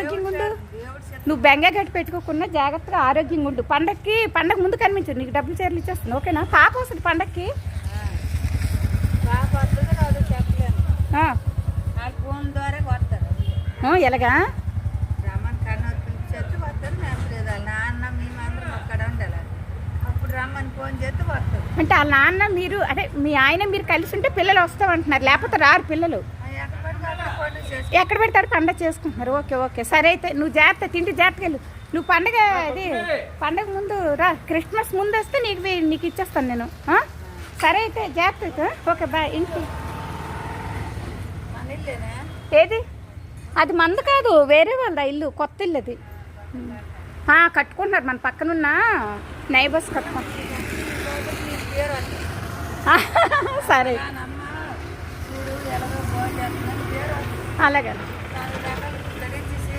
ఆరోగ్యంగా ఉండు. నువ్వు బెంగ గట్టి పెట్టుకోకుండా జాగ్రత్తగా ఆరోగ్యంగా ఉండు. పండగ ముందు కనిపించు, నీకు డబ్బులు చీరలు ఇచ్చేస్తాను. ఓకేనా? పాప వస్తుంది పండగకి. ఫోన్ ద్వారా కొడతారు. ఎలాగా రమ్మని కన్నూరు పిలిచేస్తే వస్తారు. మేము లేదా నాన్న మేమందరం అక్కడ ఉండాలి. అప్పుడు రమ్మని ఫోన్ చేస్తే వస్తారు. అంటే వాళ్ళ నాన్న మీరు అంటే మీ ఆయన మీరు కలిసి ఉంటే పిల్లలు వస్తామంటున్నారు, లేకపోతే రారు పిల్లలు. ఎక్కడ పెడతారు పండగ చేసుకుంటున్నారు. ఓకే ఓకే సరే అయితే నువ్వు జాగ్రత్త, తిండి జాగ్రత్తగా వెళ్ళు. నువ్వు పండగ ముందు రా, క్రిస్మస్ ముందు వస్తే నీకు ఇచ్చేస్తాను నేను. సరే అయితే జాగ్రత్త. Okay bye. ఇంటికి ఏది? అది మంది కాదు, వేరే వాళ్ళ ఇల్లు, కొత్త ఇల్లు అది. కట్టుకుంటున్నారు మన పక్కనున్న నైబర్స్ కట్టుకుంటున్నారు. సరే అలాగే.